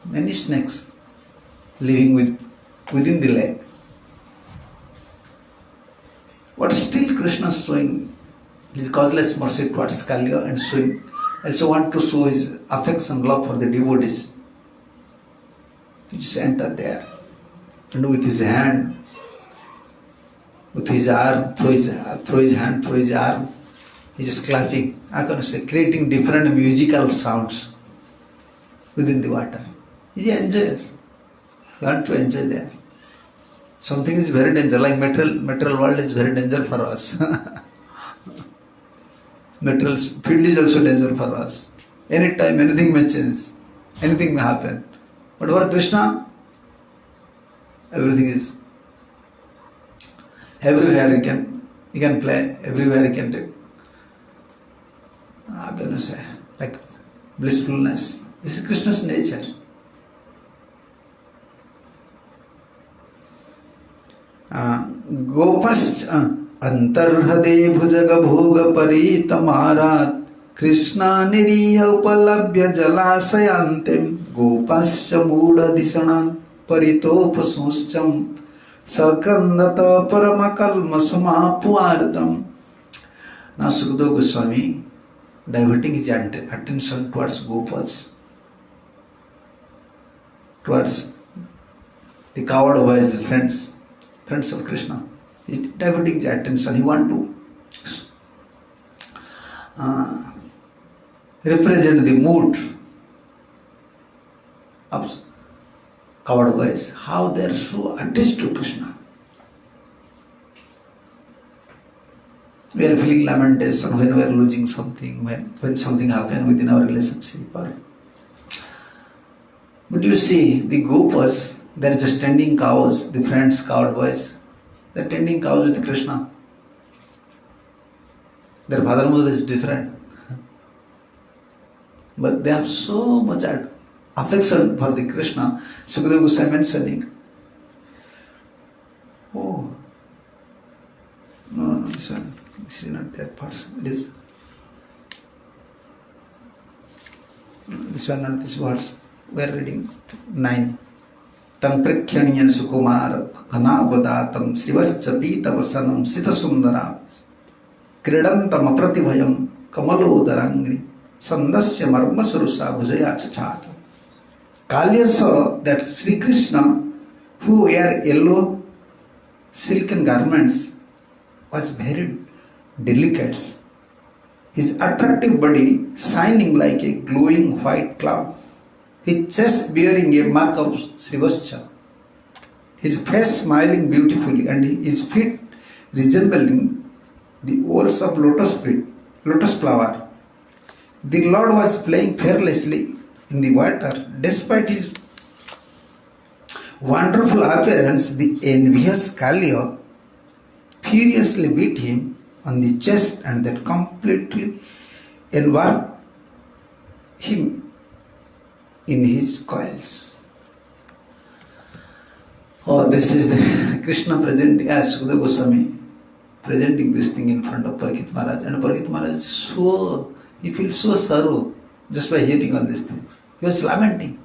many snakes living within the lake. But still Krishna is showing his causeless mercy towards KΑLIYA and showing, also want to show his affection, love for the devotees. He just entered there and with his hand, with his arm, through his hand, through his arm, he just clapping, I can say, creating different musical sounds within the water. He enjoy. You want to enjoy there. Something is very dangerous, like material world is very dangerous for us. Material field is also dangerous for us. Anytime anything may change, anything may happen. But for Krishna, everything is everywhere he can play, everywhere he can do. How can you say? Like blissfulness. This is Krishna's nature. Gopascha antarhade bhujag bhoga paritamarat Krishna niriya upalabhya jalasayantem Gopascha muda disanat paritopasuscham sakandata paramakalma samapuartam. Now Sukadeva Goswami diverting his attention towards Gopas, towards the coward boys, friends of Krishna. He diverting his attention. He want to represent the mood of coward boys, how they are so attached to Krishna. We are feeling lamentation when we are losing something, when something happens within our relationship. But you see, the Gopas, they are just tending cows, the friends, coward boys. They are tending cows with Krishna. Their father mother is different. But they have so much affection for the Krishna. Sukadeva Goswami mentioning, oh, no, this is not that person. It is this one, not this words. We are reading 9. Tam prekhyaniya sukumara ghanavadatam srivascha pita vasanam sita sundara kridantam apratibhayam kamalodarangri sandasya marma surusa bhujaya chachata. KΑLIYA saw that Sri Krishna, who wear yellow silken garments, was very delicate. His attractive body shining like a glowing white cloud, his chest bearing a mark of Srivascha, his face smiling beautifully, and his feet resembling the whorls of lotus flower. The Lord was playing fearlessly in the water. Despite his wonderful appearance, the envious KΑLIYA furiously beat him on the chest and then completely enveloped him in his coils. Oh, this is the Krishna presenting, as Sukadeva Goswami presenting this thing in front of Parikshit Mahārāj. And Parikshit Mahārāj, he feels so sorrow just by hearing all these things. He was lamenting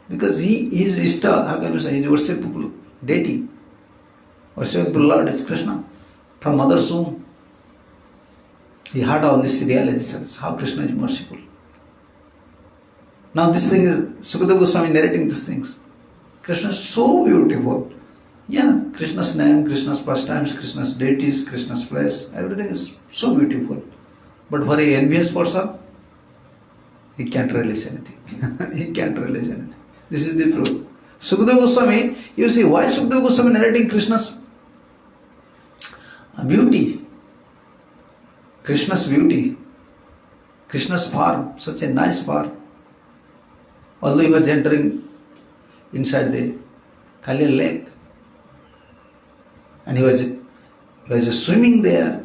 because he is Ishta, how can you say, he is worshipful deity. Worshipful Lord is Krishna. From mother's womb, he had all these realizations, how Krishna is merciful. Now this thing is, Sukadeva Goswami narrating these things. Krishna is so beautiful. Yeah, Krishna's name, Krishna's pastimes, Krishna's deities, Krishna's place, everything is so beautiful. But for an envious person, he can't realize anything. He can't realize anything. This is the truth. Sukadeva Goswami, you see, why Sukadeva Goswami narrating Krishna's beauty? Krishna's beauty. Krishna's form, such a nice form. Although he was entering inside the KΑLIYA lake, and he was just swimming there,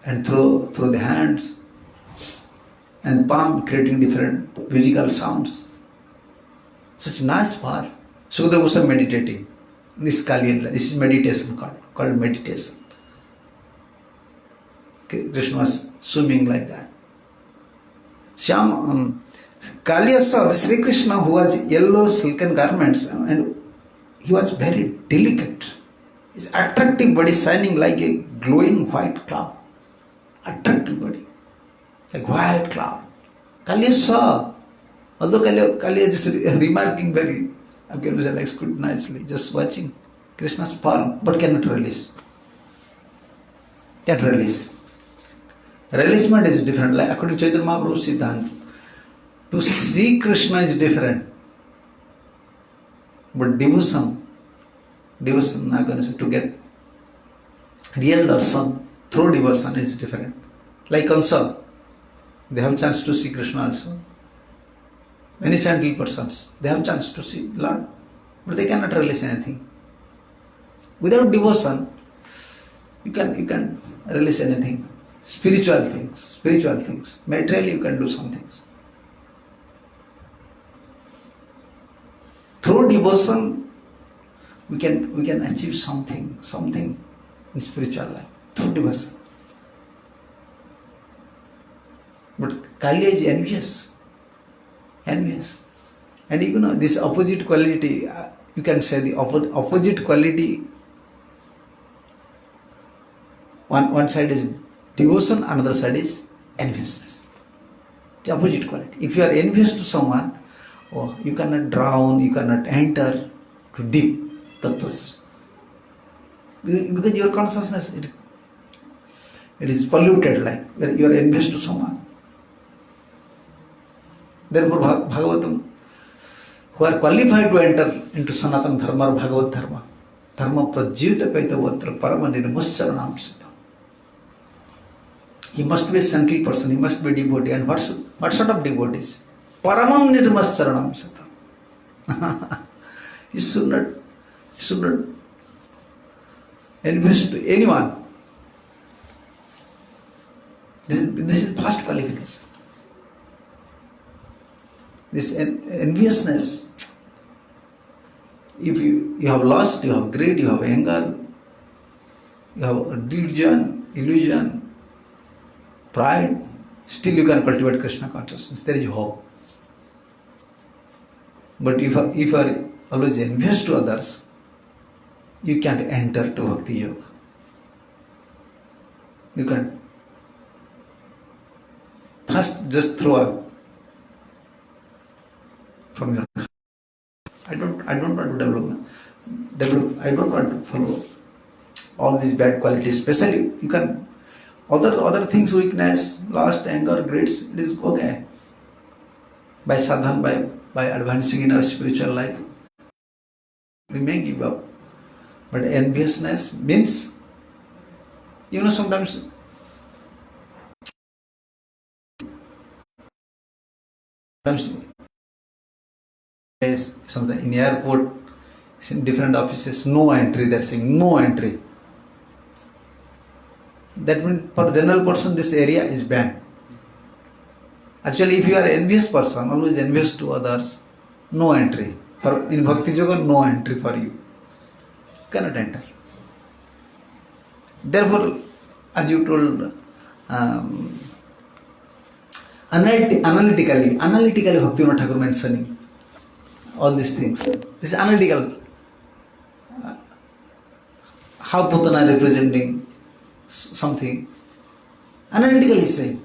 and through the hands and palm creating different musical sounds. Such nice form. Sukadeva Goswami meditating. This KALIYA, this is meditation called meditation. Krishna was swimming like that. KΑLIYA saw the Sri Krishna who was yellow silken garments, and he was very delicate. His attractive body shining like a glowing white cloud. Attractive body, like white cloud. KALIYA saw, although KALIYA is remarking very, like scrutinizingly, just watching Krishna's form, but cannot release. Can't release. Releasement is different. Like according to Chaitanya Mahaprabhu's Siddhanta, to see Krishna is different. But devotion, to get real darshan through devotion is different. Like Kansa, they have chance to see Krishna also. Many saintly persons, they have chance to see Lord, but they cannot release anything. Without devotion, you can release anything. Spiritual things. Materially you can do some things. Through devotion, we can achieve something in spiritual life. Through devotion. But KALIYA is envious. And this opposite quality, you can say the opposite quality, one side is devotion, another side is enviousness. The opposite quality. If you are envious to someone, you cannot drown, you cannot enter to deep tattvas. Because your consciousness, it is polluted, like you are envious to someone. Therefore, Bhagavatam, who are qualified to enter into Sanatana Dharma or Bhagavad Dharma, Dharma prajyuta kaitavatra parama nirmuscharanam siddham. He must be a saintly person, he must be a devotee. And what sort of devotees? Paramam nirmuscharanam siddham. He should not envious to anyone. This is past qualification. This enviousness, if you have lust, you have greed, you have anger, you have illusion, pride, still you can cultivate Krishna consciousness. There is hope. But if you are always envious to others, you can't enter to Bhakti Yoga. You can't. First, just throw out from your heart. I don't want to develop. I don't want to follow all these bad qualities. Especially, you can other things, weakness, lust, anger, greed. It is okay. By sadhana, by advancing in our spiritual life, we may give up. But enviousness means, sometimes sometimes in airport, in different offices, no entry, they are saying no entry. That means for general person this area is banned. Actually, if you are an envious person, always envious to others, no entry. In Bhakti Yoga, no entry for you. You cannot enter. Therefore, as you told, analytically Bhaktivinoda Thakur mentioning all these things. This is analytical. How Putana representing something. Analytically saying.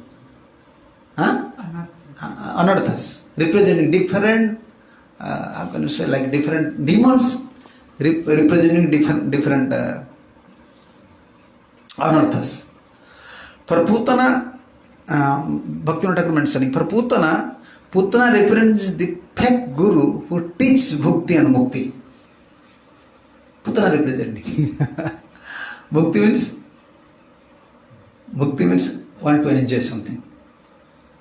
Anarthas. Representing different, how can you say, like different demons representing different anarthas. For Putana, Bhaktivinoda Thakur mentioning, for Putana represents the fake guru who teaches bhakti and mukti. Putana representing. Mukti means want to enjoy something.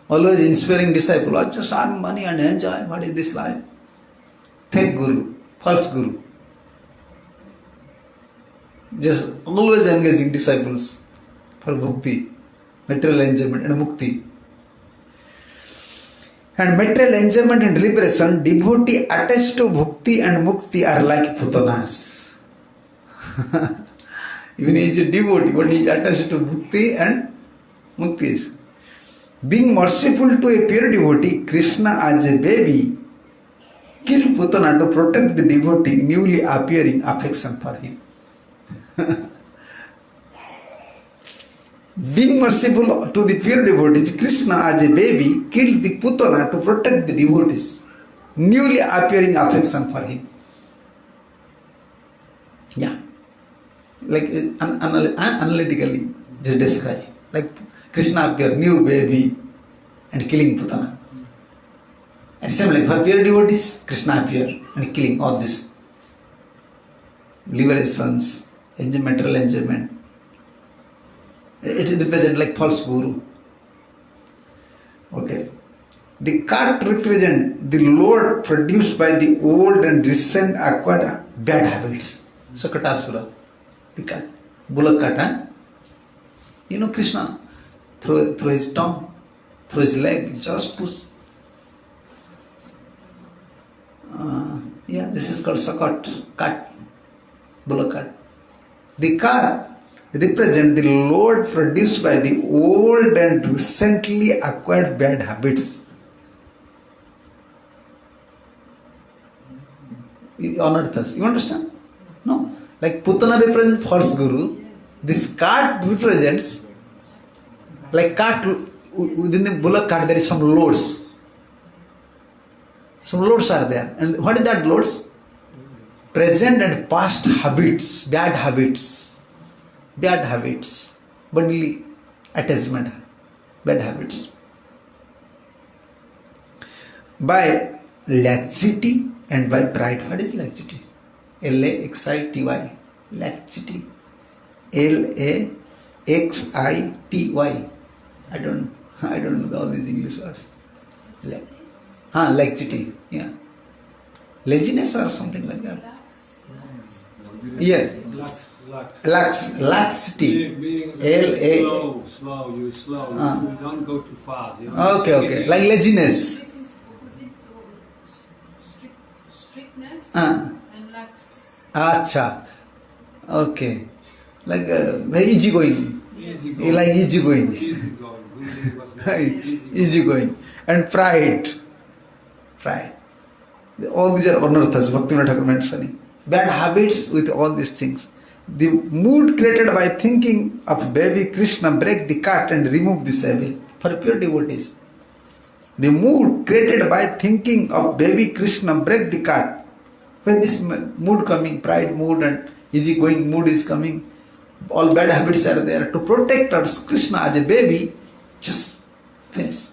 Always inspiring disciple, just earn money and enjoy. What is this life? Fake guru, false guru. Just always engaging disciples for bhakti, material enjoyment and mukti. And material enjoyment and liberation, devotee attached to bhakti and mukti are like putanas. Even he is a devotee, but he is attached to bhakti and mukti. Being merciful to a pure devotee, Krishna as a baby killed Putana to protect the devotee newly appearing affection for him. Being merciful to the pure devotees, Krishna as a baby killed the Putana to protect the devotees newly appearing affection for him. Yeah. Like analytically just describe. Like Krishna appear, new baby and killing Putana. And same like for pure devotees, Krishna appear and killing all this. Liberations, material enjoyment. It represents like false guru. Okay. The cart represents the load produced by the old and recent acquired bad habits. So Katasura, the cart, bullock cart, huh? You know Krishna, through his tongue, through his leg, just push. This is called Sakat, cart, bullock cart. The cart represents the load produced by the old and recently acquired bad habits. Anarthas. You understand? No. Like Putana represents false guru. This cart represents, like cart, within the bullock cart there is some loads. Some loads are there. And what is that loads? Present and past habits, bad habits. Bad habits. Bodily attachment. Bad habits. By laxity and by pride. What is laxity? L-A-X-I-T-Y. Laxity. L-A-X-I-T-Y. I don't know all these English words. Laxity. Yeah. Laziness or something like that. Yeah. Laxity. L-A. Slow. You slow. You don't go too fast. Okay. Like laziness. This is opposite to strictness and lax. Acha. Okay. Like very easygoing. Like easygoing. Easygoing. And pride. All these are anarthas. Bhaktivinoda Thakur mentioning. Bad habits with all these things. The mood created by thinking of baby Krishna break the cart and remove this evil. For pure devotees. The mood created by thinking of baby Krishna break the cart. When this mood coming, pride mood and easygoing mood is coming, all bad habits are there. To protect us, Krishna as a baby, just finish.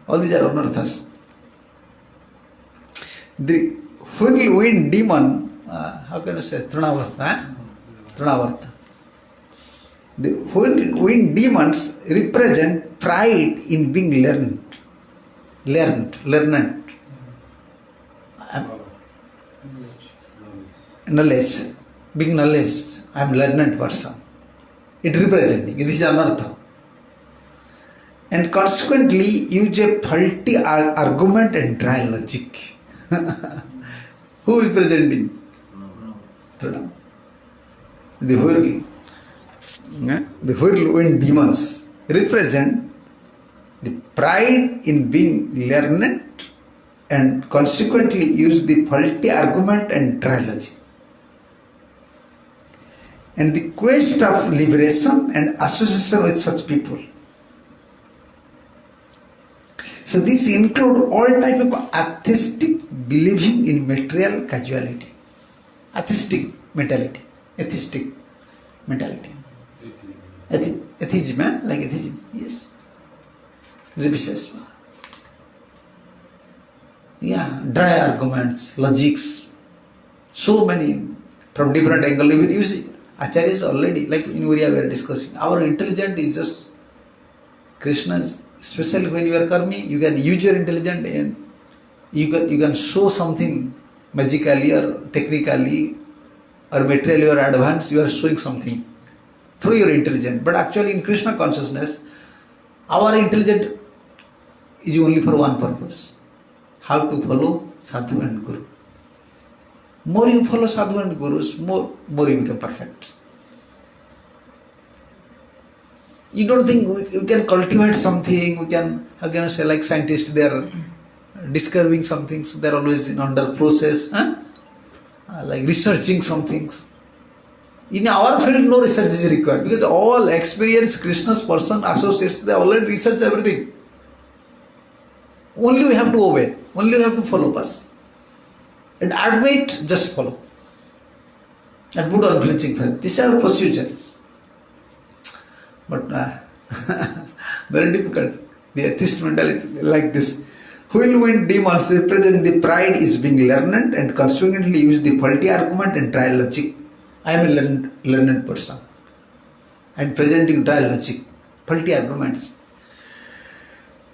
All these are anarthas. The whirlwind demon, how can you say, Trinavarta? The whirlwind demons represent pride in being learned. Knowledge. Being knowledge. I am learned person. It representing. This is anartha. And consequently use a faulty argument and dry logic. Who is presenting? Pranam. The whirlwind demons represent the pride in being learned and consequently use the faulty argument and dry logic. And the quest of liberation and association with such people. So this includes all type of atheistic believing in material causality. Atheistic mentality. Atheism, like atheism, yes. Revisesva. Yeah, dry arguments, logics. So many from different angles. We will use it. Acharya is already, like in Uriya we are discussing, our intelligence is just Krishna's. Especially when you are karmi, you can use your intelligence and you can show something magically or technically or materially or advanced. You are showing something through your intelligence. But actually in Krishna consciousness, our intelligence is only for one purpose: how to follow sadhu and guru. More you follow sadhu and gurus, more you become perfect. You don't think we can cultivate something, we can, how can I say, like scientists, they are discovering some things, they are always under process, like researching some things. In our field, no research is required because all experienced Krishna's person, associates, they already research everything. Only we have to obey, only we have to follow us. And admit, just follow. And put on preaching faith. This is our procedure. But very difficult. The atheist mentality like this. Whirlwind demons represent the pride is being learned and consequently use the faulty argument and trial logic. I am a learned person. And presenting trial logic, faulty arguments.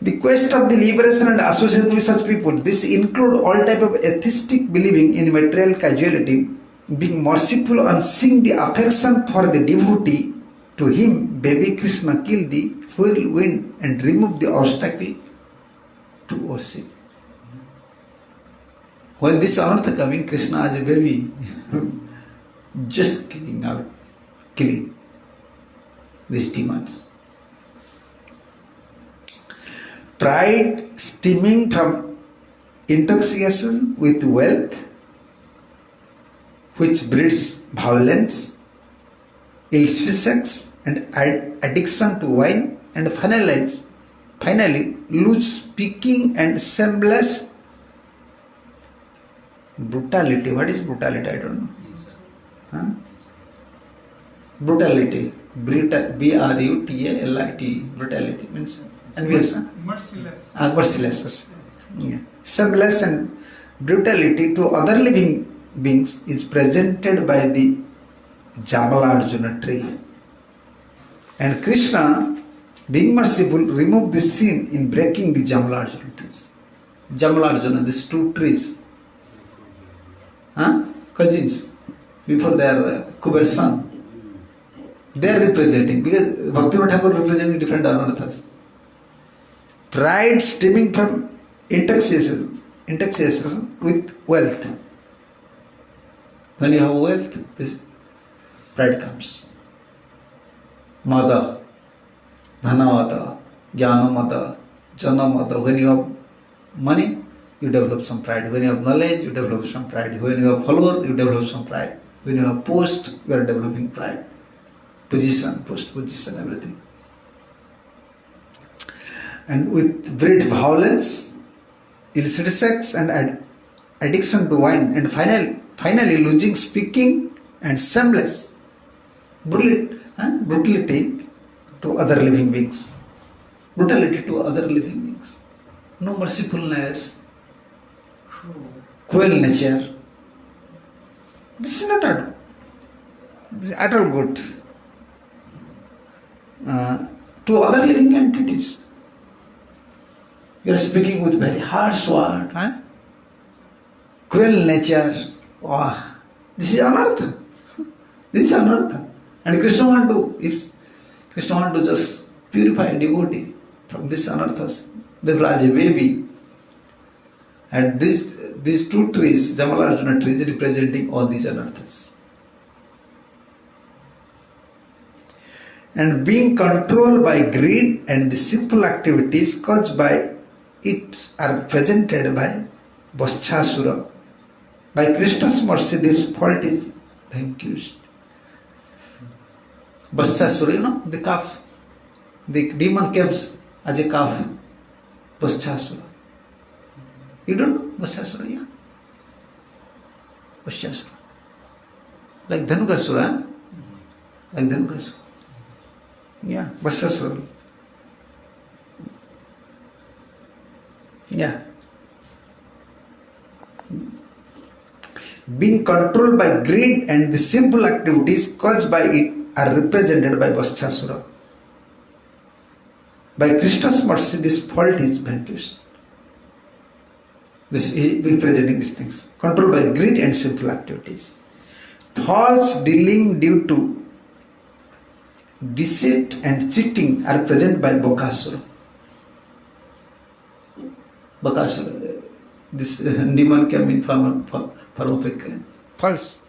The quest of the liberation and association with such people, this include all type of atheistic believing in material causality, being merciful and seeing the affection for the devotee. To him, baby Krishna killed the whirlwind and removed the obstacle to worship. When this anartha coming, Krishna as a baby, just killing these demons. Pride stemming from intoxication with wealth, which breeds violence, illicit sex, and addiction to wine, and finally loose speaking and shameless brutality. What is brutality? I don't know. Brutality. B-R-U-T-A-L-I-T. Brutality means merciless. Merciless. Yeah. Shameless and brutality to other living beings is presented by the Jamalarjuna tree. And Krishna, being merciful, removed the sin in breaking the Jamalarjuna trees. Jamalarjuna, these two trees. Cousins, before their Kuber's son. They are representing, because Bhaktivinoda Thakur representing different anarthas. Pride stemming from intoxication with wealth. When you have wealth, this pride comes. Mada, Dhanamada, Jnanamada, Janamada. When you have money, you develop some pride. When you have knowledge, you develop some pride. When you have follower, you develop some pride. When you have post, you are developing pride. Position, post position, everything. And with breed violence, illicit sex, and addiction to wine, and finally losing speaking and shameless brutality to other living beings. Brutality to other living beings. No mercifulness, cruel nature. This is not at all good. To other living entities. You are speaking with very harsh word. Cruel nature. Wow. This is anartha. This is anartha. And Krishna want to just purify a devotee from this anarthas. They brought a baby. And these two trees, Jamalarjuna trees, representing all these anarthas. And being controlled by greed and the simple activities caused by it are presented by Vaschasura. By Krishna's mercy, this fault is vanquished. Vaschasura, the calf. The demon comes as a calf. Vaschasura. You don't know Vaschasura, yeah? Vaschasura. Like Dhanukasura, Like Dhanukasura. Yeah, Vaschasura. Yeah. Being controlled by greed and the simple activities caused by it are represented by Vaschasura. By Krishna's mercy, this fault is vanquished. This is representing these things. Controlled by greed and simple activities. False dealing due to deceit and cheating are present by Bakasura. Bakasura. This demon came in from a crane. False.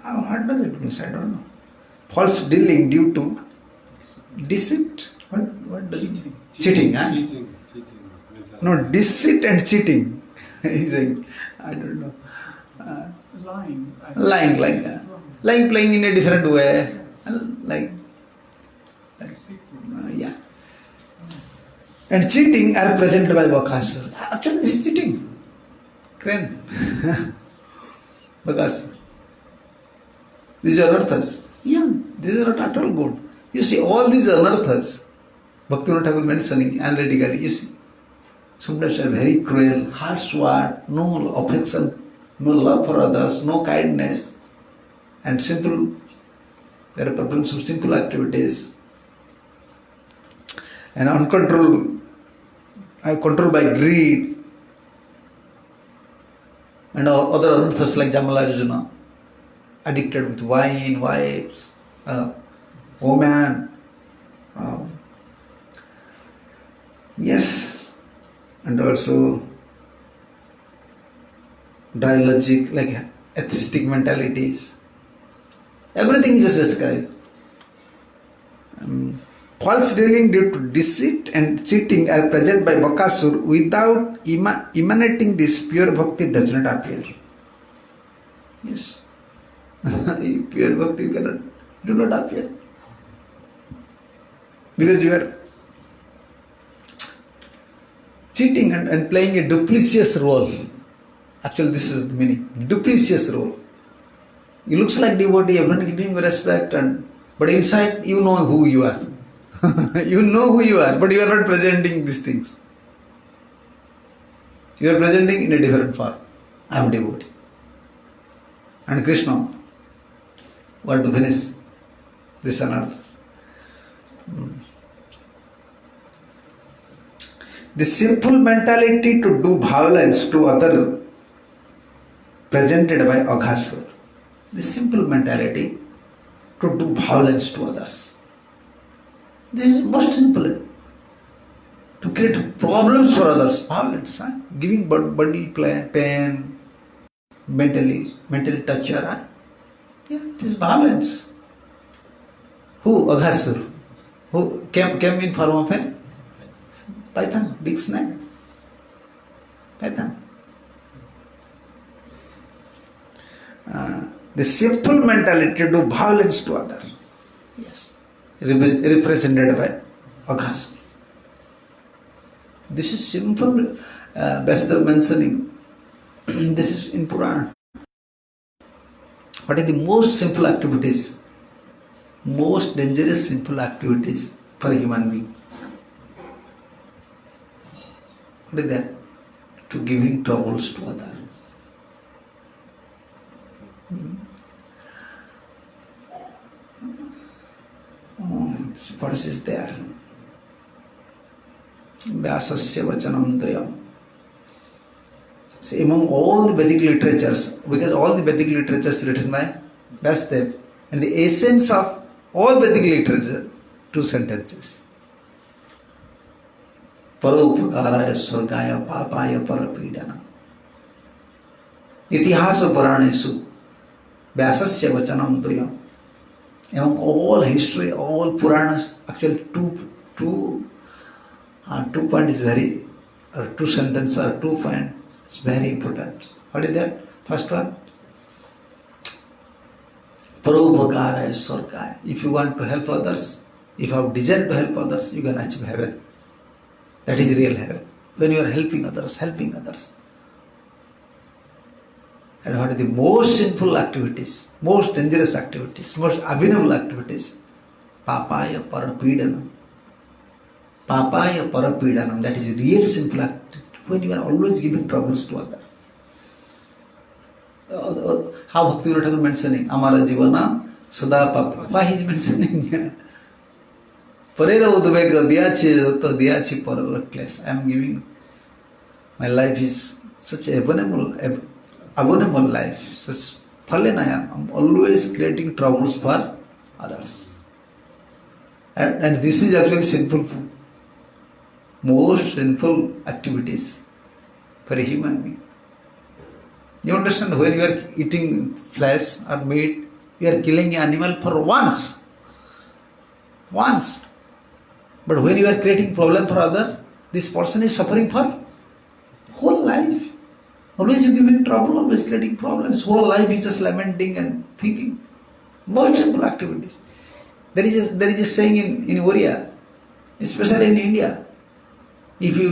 What does it mean? I don't know. False dealing due to Deceit? What does it mean? Cheating, huh? Cheating mentality. No, deceit and cheating. He's saying, I don't know. Lying. Lying like that. Lying, playing in a different way. Like, yeah. And cheating are presented by Bakasura. Actually, this is cheating. Crane. Bakasura. These are anarthas. Yeah, these are not at all good. You see, all these anarthas, Bhaktivinoda Thakur mentioning analytically, you see, sometimes are very cruel, harsh word, no affection, no love for others, no kindness, and simple, there are performance of simple activities, and uncontrolled, controlled by greed, and other anarthas like Jamalarjuna, addicted with wine, wives, woman, yes, and also dry logic, like atheistic mentalities. Everything is just described. False dealing due to deceit and cheating are present by Bakasur. Without emanating this, pure bhakti does not appear. Yes. Pure bhakti do not appear. Because you are cheating and playing a duplicitous role. Actually, this is the meaning. Duplicitous role. You looks like devotee, everyone giving you respect, but inside you know who you are. You know who you are, but you are not presenting these things. You are presenting in a different form. I am devotee. And Krishna, what to finish this anarthas. The simple mentality to do violence to other presented by Aghasur. The simple mentality to do violence to others. This is most simple. To create problems for others. Violence, huh? Giving body pain, mental torture. Huh? Yeah, this is violence. Who? Aghasur. Who came in form of a python, big snake. Python. The simple mentality to do violence to others. Yes. Represented by Aghasur. This is simple. Vyasdev mentioning. This is in Purana. What are the most simple activities? Most dangerous simple activities for a human being? What is that? To giving troubles to others. This verse is there. Vyasasya vachanam dayam. See, among all the Vedic literatures, because all the Vedic literatures written by Vyasdev, and the essence of all Vedic literature, 2 sentences. Parophakaraya swargaya papaya parapidana. Itihasa puranesu Vyasasya vachanam dayam. Among all history, all Puranas, actually two point is very, or 2 sentences or 2 point is very important. What is that? First one, Parophakaraya swargaya. If you want to help others, if you have desire to help others, you can achieve heaven. That is real heaven. When you are helping others. And what are the most sinful activities, most dangerous activities, most abominable activities? Papaya parapidanam. Papaya parapidanam. That is a real sinful activity. When you are always giving troubles to others. How Bhaktivinoda Thakur mentioning, Amara Jivana Sada Papa. Why he is mentioning? Parera udvega diyachi paralakles. I am giving, my life is such abominable life, such fallen I am. I am always creating troubles for others. And this is actually sinful, most sinful activities for a human being. You understand, when you are eating flesh or meat, you are killing an animal for once. But when you are creating problem for other, this person is suffering for whole life. Always you giving trouble, always creating problems. Whole life is just lamenting and thinking. Most simple activities. There is a saying in Oriya, especially in India. If you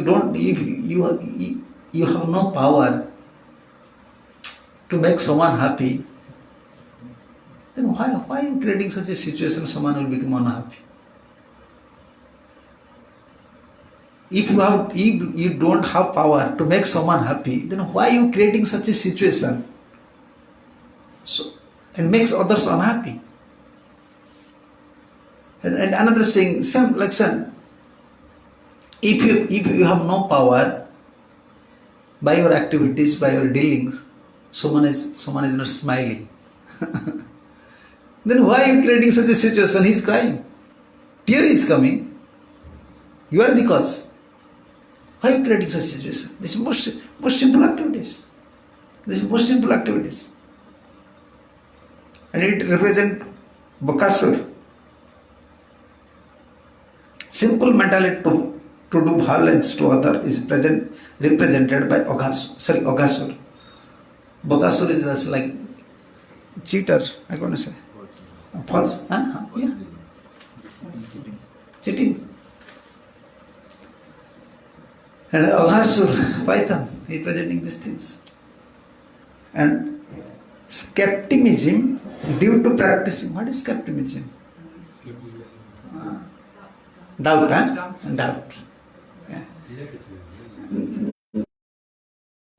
have no power to make someone happy, then why are you creating such a situation someone will become unhappy? If you don't have power to make someone happy, then why are you creating such a situation and makes others unhappy? And another thing, same like son. If you have no power by your activities, by your dealings, someone is not smiling. Then why are you creating such a situation? He is crying. Tear is coming. You are the cause. Why are you creating such a situation? This is most simple activities. And it represents Bakasur. Simple mentality to do violence to other is represented by Aghasur. Bakasur is just like cheater, I'm going to say. False. Yeah. Cheating. And Aghasur, Python, representing these things. And skepticism due to practicing. What is skepticism? Doubt, Doubt. Yeah.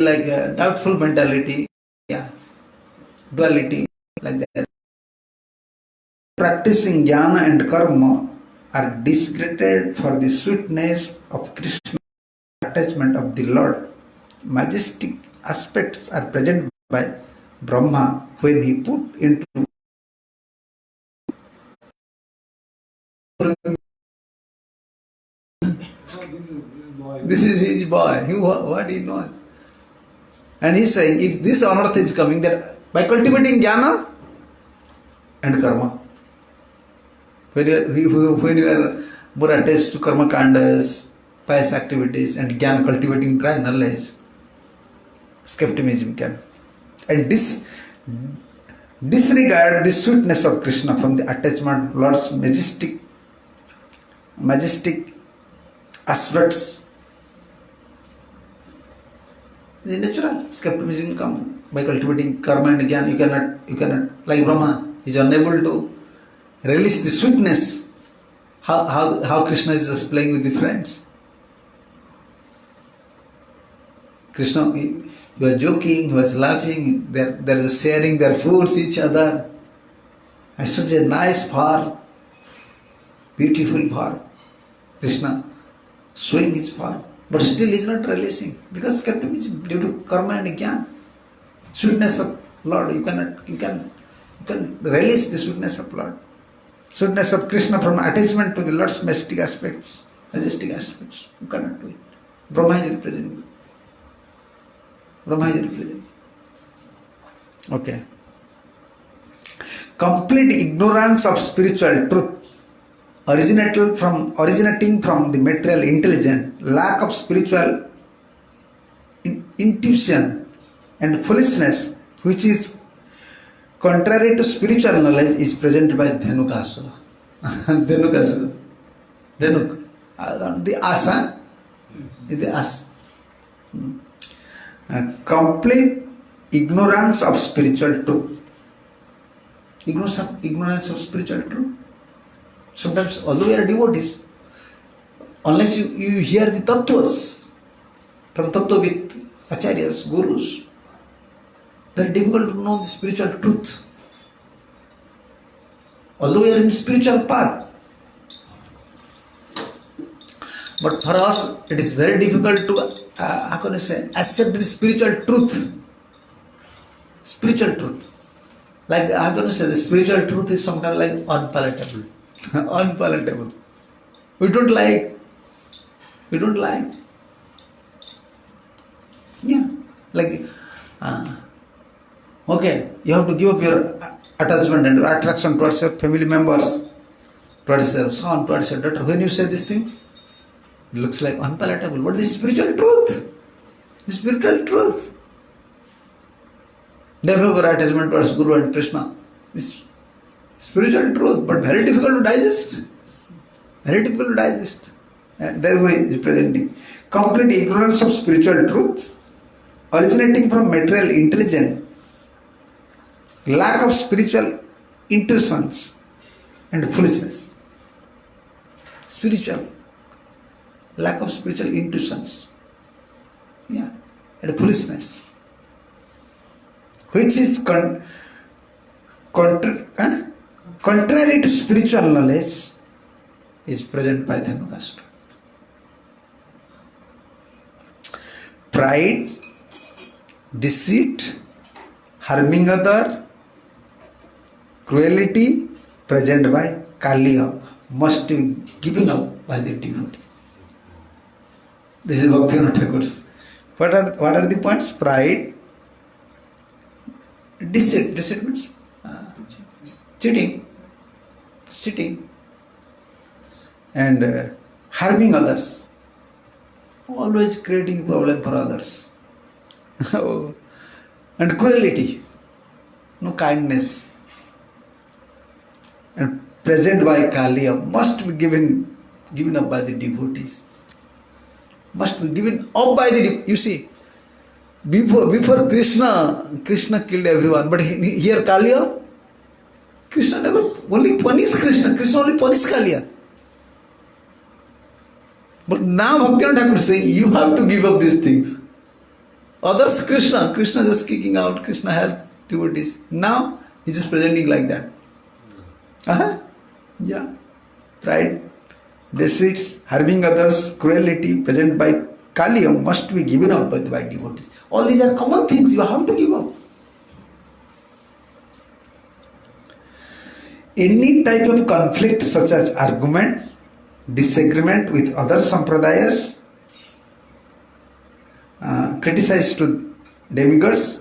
Like a doubtful mentality, yeah. Duality, like that. Practicing jnana and karma are discredited for the sweetness of Krishna, attachment of the Lord. Majestic aspects are present by Brahma when he put into this is his boy. What he knows. And he's saying, if this unearth is coming, that by cultivating jnana and karma, when you are more attached to karma kandas, pious activities, and jnana, cultivating dry knowledge, skepticism can. And disregard the sweetness of Krishna from the attachment, Lord's majestic aspects. It is natural. Skepticism comes by cultivating karma and jnana. You cannot, like Brahma, he is unable to release the sweetness. How Krishna is just playing with the friends. Krishna, you are joking, you are laughing, there is sharing their foods each other. And such a nice form, beautiful form. Krishna showing his form, but still he is not releasing because skepticism due to karma and jnana. Sweetness of Lord, you can release the sweetness of Lord. Sweetness of Krishna from attachment to the Lord's majestic aspects. You cannot do it. Brahma is representing. Okay. Complete ignorance of spiritual truth, originating from the material intelligence, lack of spiritual intuition and foolishness, which is contrary to spiritual knowledge, is presented by Dhenukasura. Dhenuk. The asa is the as. Complete ignorance of spiritual truth. Ignorance of spiritual truth. Sometimes, although you are devotees, unless you hear the tattvas from tattvavid, acharyas, gurus, then difficult to know the spiritual truth. Although we are in spiritual path, but for us it is very difficult to accept the spiritual truth. Like the spiritual truth is sometimes like unpalatable. Unpalatable. We don't like. Yeah. Like, okay, you have to give up your attachment and attraction towards your family members. so on, daughter, when you say these things, it looks like unpalatable. But this is spiritual truth. This is spiritual truth. Develop our attachment towards Guru and Krishna. This is spiritual truth, but very difficult to digest. Very difficult to digest. And therefore he is presenting complete ignorance of spiritual truth, originating from material intelligence, lack of spiritual intuitions, and foolishness. Spiritual, lack of spiritual intuitions, and foolishness, which is contrary to spiritual knowledge, is present by Dhanukasta. Pride, deceit, harming other, cruelty, present by KΑLIYA, must be given up by the devotees. This is Bhaktivinoda Thakur's. What are the points? Pride, deceit means cheating, and harming others, always creating problem for others, and cruelty, no kindness, and present by KALIYA must be given up by the devotees. Must be given up by the you see. Before Krishna killed everyone, but here KALIYA, Krishna never only punished Krishna only punished KALIYA. But now Bhaktivinoda Thakur is saying you have to give up these things. Others Krishna just kicking out, Krishna help devotees. Now he is just presenting like that. Pride, deceit, harming others, cruelty, present by KALIYA must be given up by devotees. All these are common things you have to give up. Any type of conflict such as argument, disagreement with other sampradayas, criticized to demigods,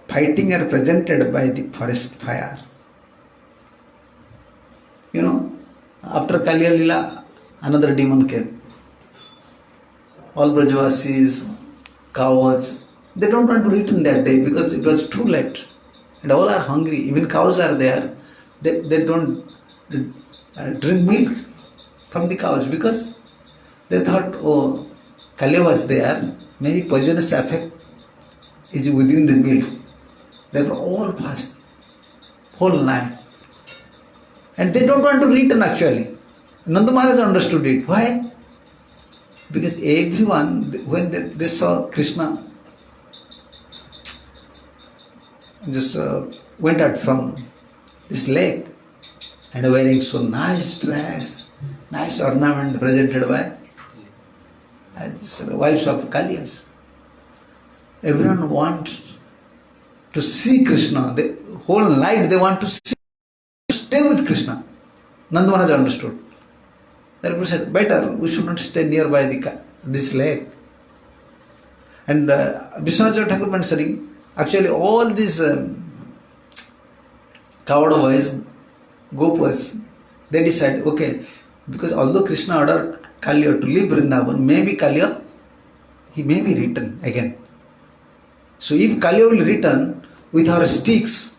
fighting are presented by the forest fire. After KALIYA Lila, another demon came. All Brajavasis, cows, they don't want to return that day because it was too late. And all are hungry, even cows are there. They don't drink milk from the cows because they thought, KALIYA was there, maybe poisonous effect is within the milk. They were all fast, whole night. And they don't want to return actually. Nanda Mahārāj understood it. Why? Because everyone, when they saw Krishna, just went out from this lake and wearing so nice dress, nice ornament presented by wives of KALIYAs. Everyone wants to see Krishna. The whole night they want to stay with Krishna. Nanda Mahārāj understood. Therefore said, better we should not stay nearby this lake. And Vishwanath Thakur mentioning, actually all these coward boys, gopas, they decide, okay, because although Krishna ordered KALIYA to leave Vrindavan, maybe KALIYA, he may be returned again. So if KALIYA will return with our sticks,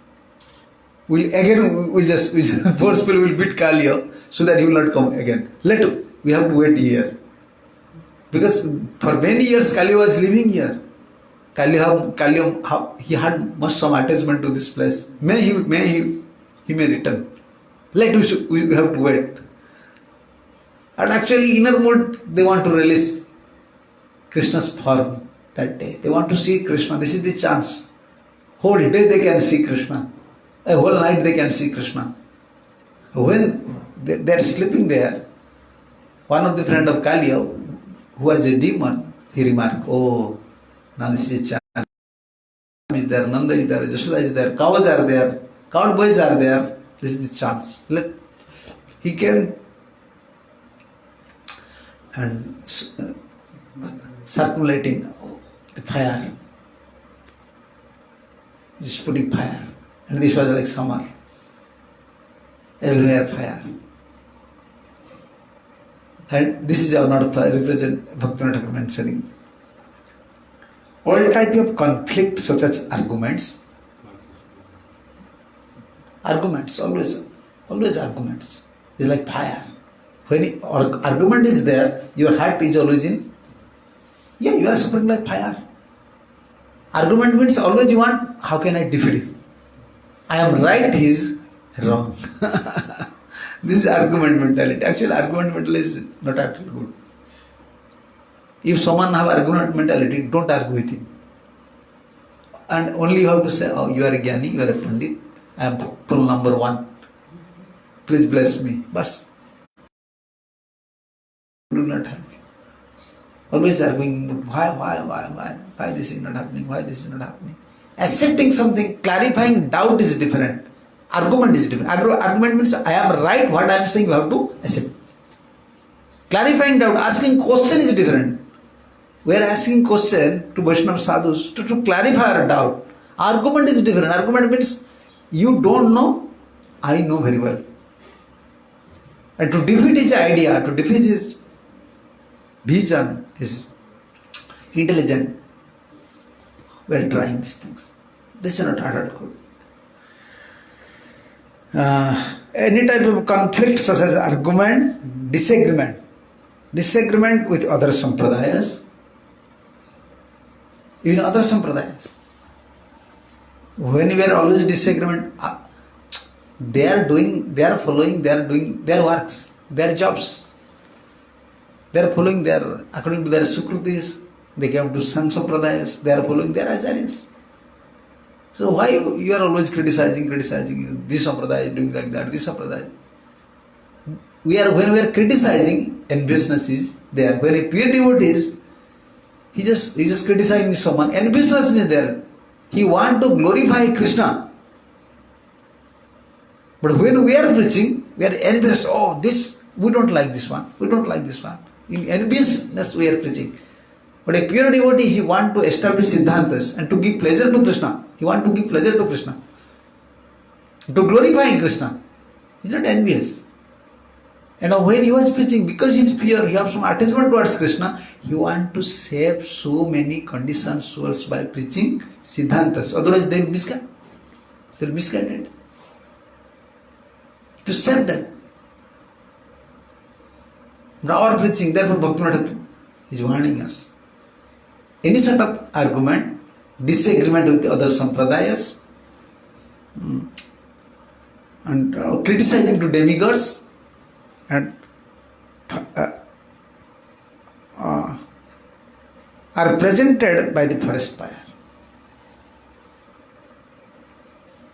we'll just forcefully will beat KALIYA so that he will not come again. We have to wait here. Because for many years KALIYA was living here. KALIYA, he had much some attachment to this place. He may return. We have to wait. And actually inner mood, they want to release Krishna's form that day. They want to see Krishna. This is the chance. Whole day they can see Krishna. A whole night they can see Krishna. When they are sleeping there, one of the friend of KALIYA, who was a demon, he remarked, now this is a chance. Is there, Nanda is there, Jashoda is there, cows are there, coward boys are there. This is the chance. He came and circulating the fire, just putting fire. And this was like summer. everywhere fire. And this is another represent Bhaktivinoda Thakur mentioning. All type of conflict such as arguments, always arguments. It's like fire. When argument is there, your heart is always in, you are suffering like fire. Argument means always you want, how can I defeat him? I am right, he is wrong. This is argument mentality. Actually, argument mentality is not actually good. If someone have argument mentality, don't argue with him. And only you have to say, oh, you are a Jnani, you are a Pandit, I am full number one. Please bless me. Bas. Do not help you. Always arguing, why this is not happening, why this is not happening. Accepting something, clarifying doubt is different. Argument is different. Argument means I am right, what I am saying you have to accept. Clarifying doubt, asking question is different. We are asking question to Vaishnava sadhus to clarify our doubt. Argument is different. Argument means you don't know, I know very well. And to defeat his idea, to defeat his vision, his intelligent, we are trying these things. This is not hard at good. Any type of conflict such as argument, disagreement with other sampradayas, even other sampradayas. When we are always disagreement, they are doing their works, their jobs. They are following according to their sukrutis, they came to some sampradayas, they are following their acharyas. So why you are always criticizing, this sampradaya is doing like that, this sampradaya. When we are criticizing, enviousness is there. When a pure devotee is, he just criticizing someone, enviousness is there. He want to glorify Krishna. But when we are preaching, we are envious. Oh, this, we don't like this one. In enviousness we are preaching. But a pure devotee, he want to establish siddhantas and to give pleasure to Krishna. He want to give pleasure to Krishna. To glorify Krishna. He is not envious. And when he was preaching, because he is pure, he has some attachment towards Krishna, he want to save so many conditioned souls by preaching siddhantas. Otherwise they will misguide. They will misguide it. To save them. Now our preaching, therefore Bhaktivinoda is warning us. Any sort of argument, disagreement with the other sampradayas, and criticizing to demigods, and are presented by the forest fire.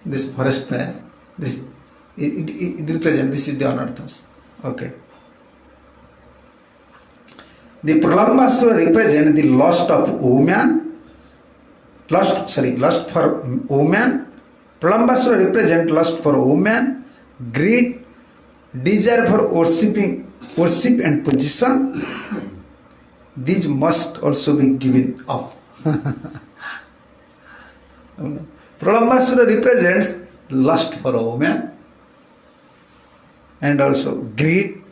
This forest fire, it represents, this is the anarthas. Okay. The Pralambasura represent the lust of woman, lust for woman. Pralambasura represent lust for woman, greed, desire for worship and position. These must also be given up. Pralambasura represents lust for a woman and also greed,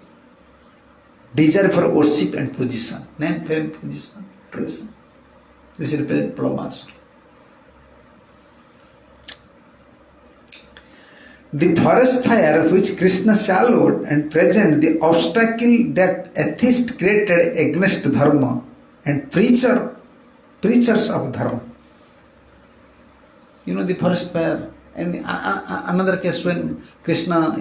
desire for worship and position. Name, fame, position, tradition. This is represent Pralambasura. The forest fire which Krishna swallowed and present the obstacle that atheists created against dharma and preachers of dharma. You know the forest fire. And another case when Krishna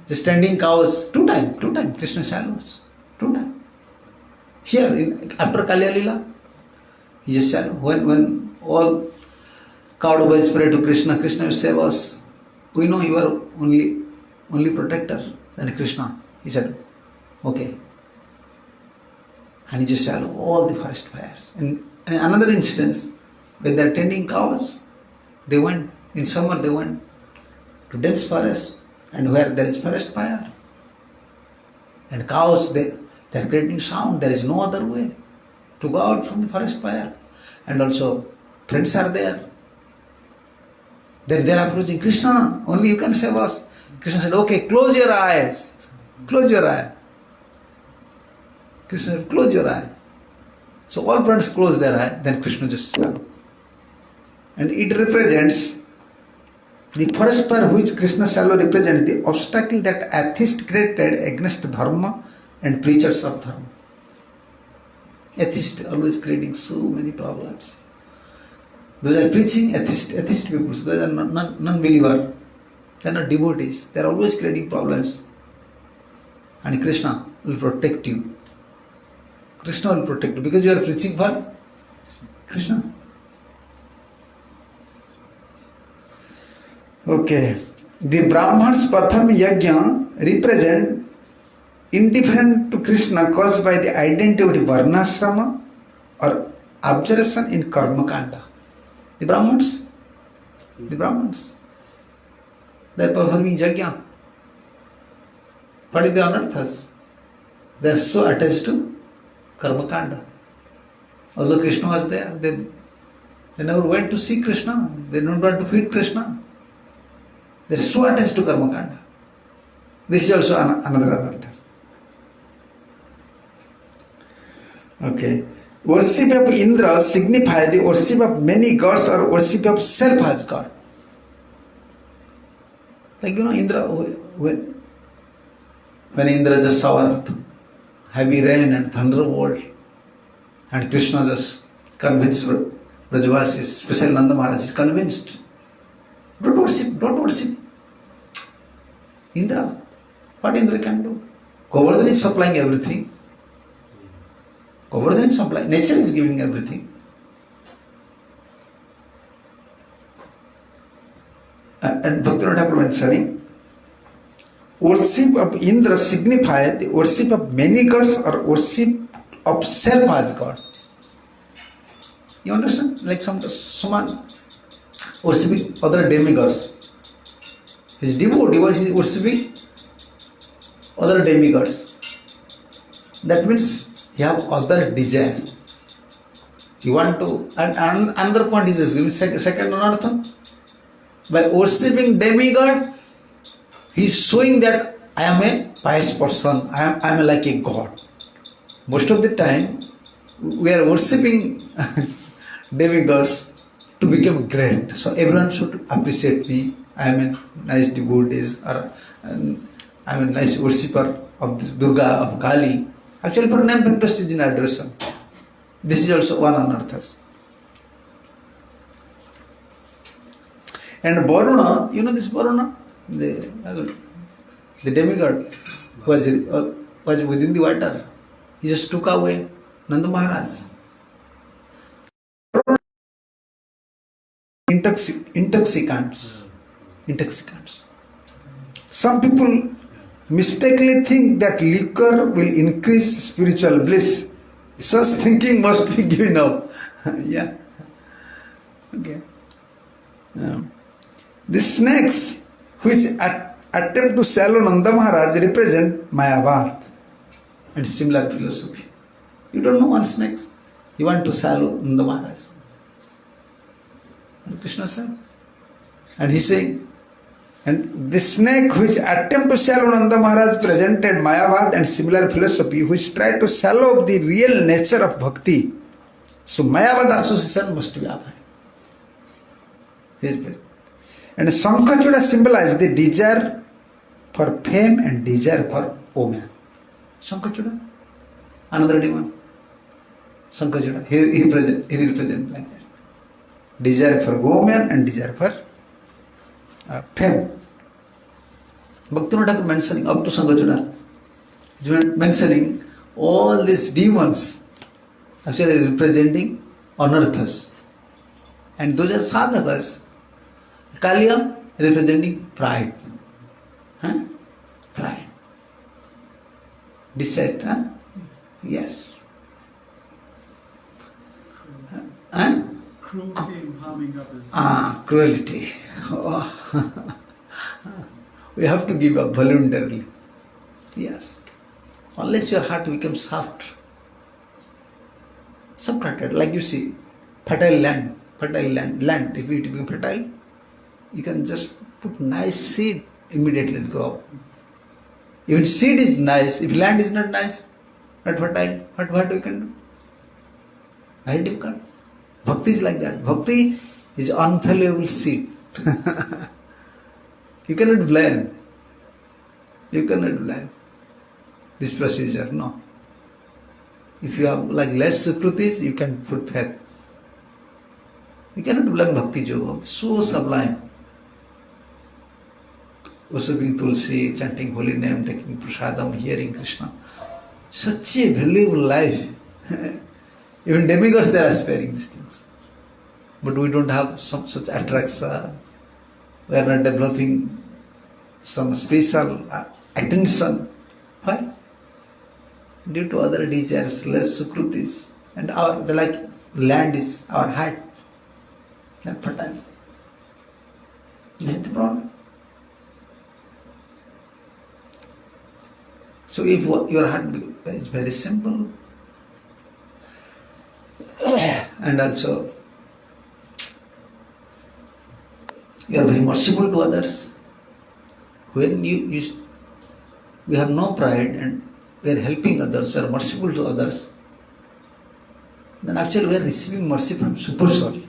just tending cows, two times Krishna swallows. 2 times. Here after KΑLIYA, he just said, when all cow boys pray to Krishna, Krishna will save us. We know you are only protector than Krishna. He said, okay. And he just swallowed all the forest fires. And another instance, when they are tending cows, in summer they went to dense forest, and where there is forest fire. And cows, they are creating sound. There is no other way to go out from the forest fire. And also friends are there. Then they are approaching Krishna, only you can save us. Krishna said, okay, close your eyes. Close your eye. Krishna said, close your eye. So all friends close their eye, then Krishna just swallowed. And it represents the forest fire which Krishna swallow represents the obstacle that atheists created against dharma and preachers of dharma. Atheists always creating so many problems. Those are preaching atheist people. So those are non-believer. They are not devotees. They are always creating problems. And Krishna will protect you. Krishna will protect you because you are preaching for Krishna. Okay. The Brahmans perform yajna represent indifferent to Krishna caused by the identity of the varnasrama or abjuration in karma kanda. The Brahmans, they are performing yajna. What is the anarthas? They are so attached to karma kanda. Although Krishna was there, they never went to see Krishna. They don't want to feed Krishna. They are so attached to karma kanda. This is also another anartha. Okay. Worship of Indra signify the worship of many gods or worship of self as God. Like Indra, when Indra just saw heavy rain and thunderbolt, and Krishna just convinced Brajavasis, especially Nanda Mahārāj is convinced. Don't worship. Indra, what Indra can do? Govardhan is supplying everything. Govardhan is supplying. Nature is giving everything. And Bhaktivinoda Thakur mentioning, worship of Indra signifies the worship of many gods or worship of self as God. You understand? Like someone worshiping other demigods. His devotee is worshiping other demigods. That means he have other desire. You want to, and another point is this, second anartha. By worshipping demigod, he is showing that I am a pious person, I am like a god. Most of the time, we are worshipping demigods to become great. So everyone should appreciate me. I am a nice devotee, or I am a nice worshipper of Durga, of Kali. Actually, for name and prestige in adoration. This is also one anarthas. And Varuna, you know this Varuna? The demigod who was within the water. He just took away Nanda Mahārāj. Intoxicants. Some people mistakenly think that liquor will increase spiritual bliss. Such thinking must be given up. Yeah. Okay. The snakes which attempt to swallow Nanda Mahārāj represent Mayavad and similar philosophy. You don't know one snake. You want to swallow Nanda Mahārāj. And Krishna said. And he saying, and the snake which attempt to swallow Nanda Mahārāj presented Mayavad and similar philosophy which try to swallow the real nature of bhakti. So Mayavad association must be avoided. And Shankhachuda symbolizes the desire for fame and desire for woman. Shankhachuda, another demon. Shankhachuda, he represents like that. Desire for woman and desire for fame. Bhaktivinoda Thakur mentioning up to Shankhachuda, mentioning all these demons actually representing anarthas. And those are sadhakas. KΑLIYA representing pride. Pride. Deceit. Yes. Cruelty and harming others. Cruelty. We have to give up voluntarily. Yes. Unless your heart becomes soft. Subtracted. Like you see, fertile land. If it becomes fertile, you can just put nice seed immediately it grow up. Even seed is nice, if land is not nice, not fertile, what we can do? Very difficult. Bhakti is like that. Bhakti is unfallible seed. You cannot blame. You cannot blame this procedure, no. If you have like less sukrutis, you can put faith. You cannot blame Bhakti Yoga. So sublime. Worshipping Tulsi, chanting holy name, taking prasadam, hearing Krishna. Such a valuable life. Even demigods, they are aspiring these things. But we don't have some such attraction. We are not developing some special attention. Why? Due to other desires, less sukrutis. And land is our heart. Not fertile. This is the problem. So if your heart is very simple, and also you are very merciful to others, when you have no pride and we are helping others, we are merciful to others, then actually we are receiving mercy from Super Soul.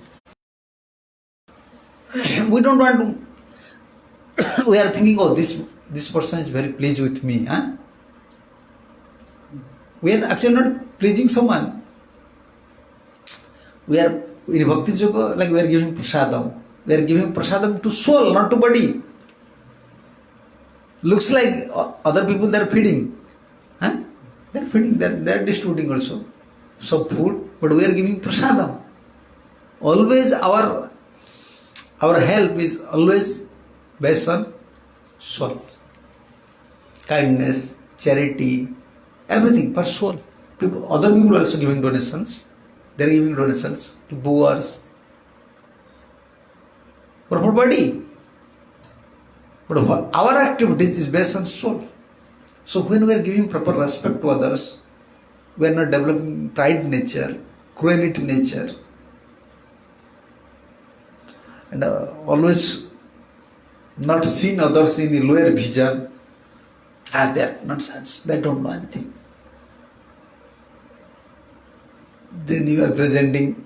We don't want to, we are thinking, oh, this person is very pleased with me. Huh? We are actually not pleasing someone. We are in Bhakti Yoga, like we are giving prasadam. We are giving prasadam to soul, not to body. Looks like other people they are feeding. Huh? They are feeding, they are distributing also some food, but we are giving prasadam. Always our help is always based on soul. Kindness, charity, everything for soul. Other people are also giving donations. They are giving donations to poors. But for body. But our activities is based on soul. So when we are giving proper respect to others, we are not developing pride nature, cruelty nature, and always not seeing others in a lower vision. They are nonsense. They don't know anything. Then you are presenting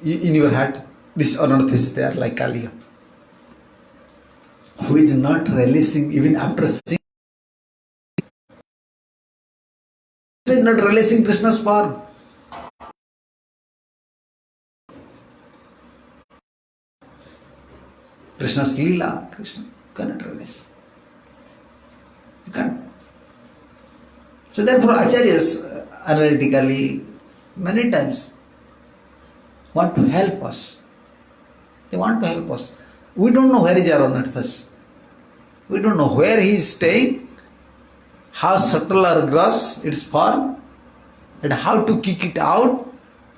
in your heart, this anartha is there like KΑLIYA, who is not releasing even after seeing, is not releasing Krishna's form. Krishna's Leela, Krishna cannot release. You can't. So therefore Acharyas analytically many times want to help us. They want to help us. We don't know where is our anarthas. We don't know where he is staying, how subtle or gross its form, and how to kick it out,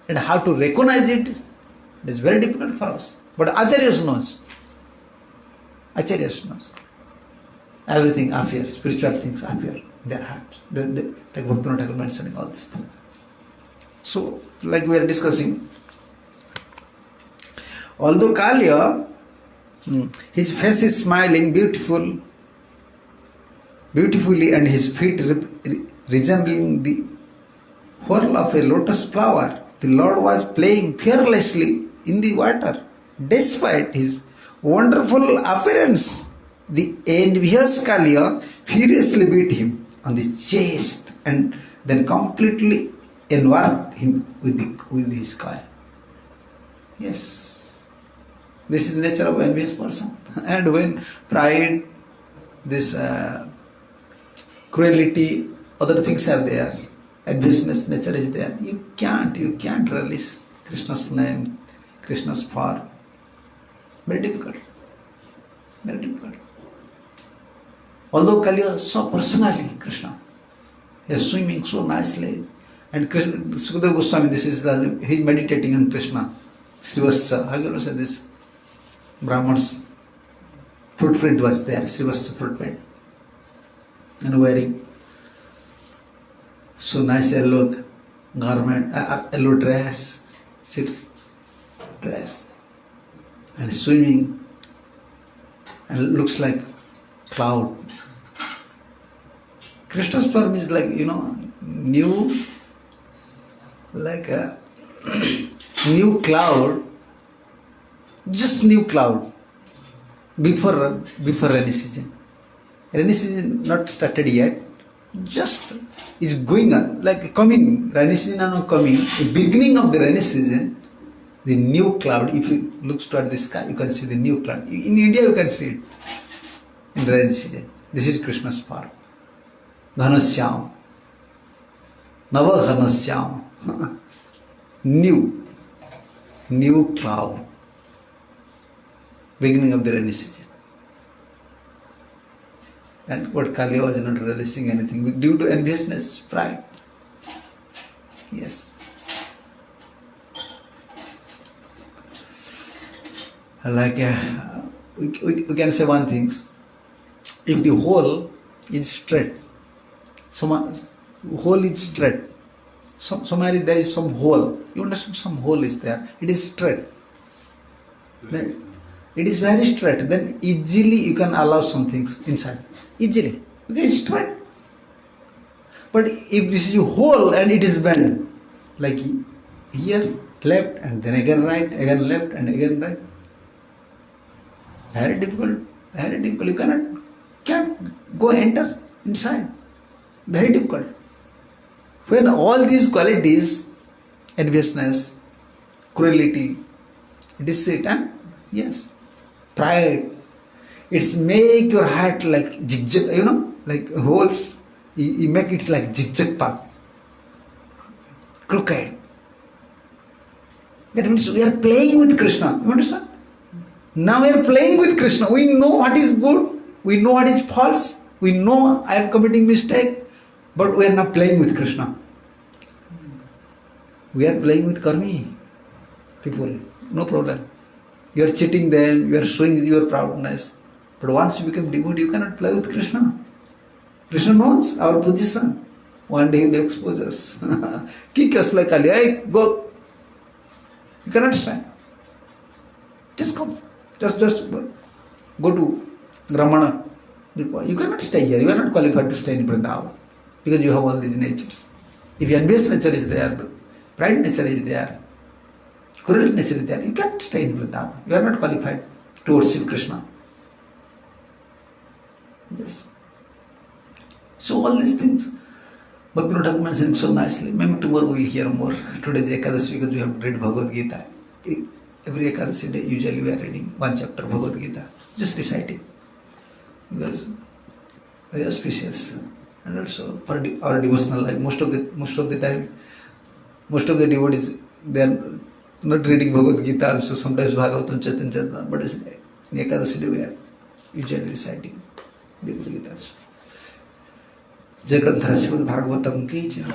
and how to recognize it. It is very difficult for us. But Acharyas knows. Acharyas knows. Everything appears, spiritual things appear in their heart. Like Bhaktivinoda Thakur mentioning all these things. So, like we are discussing, although KΑLIYA, his face is smiling beautifully, and his feet resembling the whirl of a lotus flower, the Lord was playing fearlessly in the water. Despite his wonderful appearance, the envious KALIYA furiously beat him on the chest and then completely enveloped him with his coil. Yes, this is the nature of envious person. And when pride, this cruelty, other things are there, enviousness nature is there, you can't release Krishna's name, Krishna's form. Very difficult. Very difficult. Although KALIYA saw personally Krishna, he is swimming so nicely, and Sukadeva Goswami, this is he meditating on Krishna. Srivastha, how can you say this? Brahman's footprint was there, Srivastha footprint, and wearing so nice yellow garment, yellow dress, silk dress, and swimming, and looks like cloud. Krishna's form is like, new, like a new cloud, just new cloud before rainy season. Rainy season not started yet, just is going on, like coming, rainy season are not coming. The beginning of the rainy season, the new cloud, if you look toward the sky, you can see the new cloud. In India you can see it in rainy season. This is Krishna's form. Ghanasyam, Nava Ghanasyam, new cloud, beginning of the rainy season. And what KΑLIYA was not releasing anything due to enviousness, pride. Yes. Like we can say one thing. If the hole is straight, hole is straight. Somewhere there is some hole. You understand? Some hole is there. It is straight. Then it is very straight. Then easily you can allow some things inside. Easily. Because it's straight. But if this is a hole and it is bent, like here, left and then again right, again left and again right. Very difficult. Very difficult. You can't go enter inside. Very difficult. When all these qualities, enviousness, cruelty, deceit, yes, pride, it's make your heart like zigzag, like holes. You make it like zigzag path, crooked. That means we are playing with Krishna. You understand? Now we are playing with Krishna. We know what is good. We know what is false. We know I am committing mistake. But we are not playing with Krishna. We are playing with karmi people. No problem. You are cheating them. You are showing your proudness. But once you become devotee, you cannot play with Krishna. Krishna knows our position. One day he will expose us. Kick us like KΑLIYA. Hey, go. You cannot stand. Just come. Just go to Ramana. You cannot stay here. You are not qualified to stay in Vrindavan because you have all these natures. If envious nature is there, pride nature is there, cruel nature is there, you can't stay in Vrindavan. You are not qualified to worship Krishna. Yes. So all these things, Bhaktivinoda Thakur mentioned so nicely. Maybe tomorrow we will hear more. Today is Ekadashi because we have read Bhagavad Gita. Every Ekadashi day usually we are reading one chapter Bhagavad Gita, just reciting. Because very auspicious, and also for our devotional life. Most of the time, most of the devotees, they are not reading Bhagavad Gita. Also sometimes Bhagavatam, Chaitanya, but in Ekadashi day we are usually reciting the Bhagavad Gita. Jai Granthara Srimad Bhagavatam ki jai.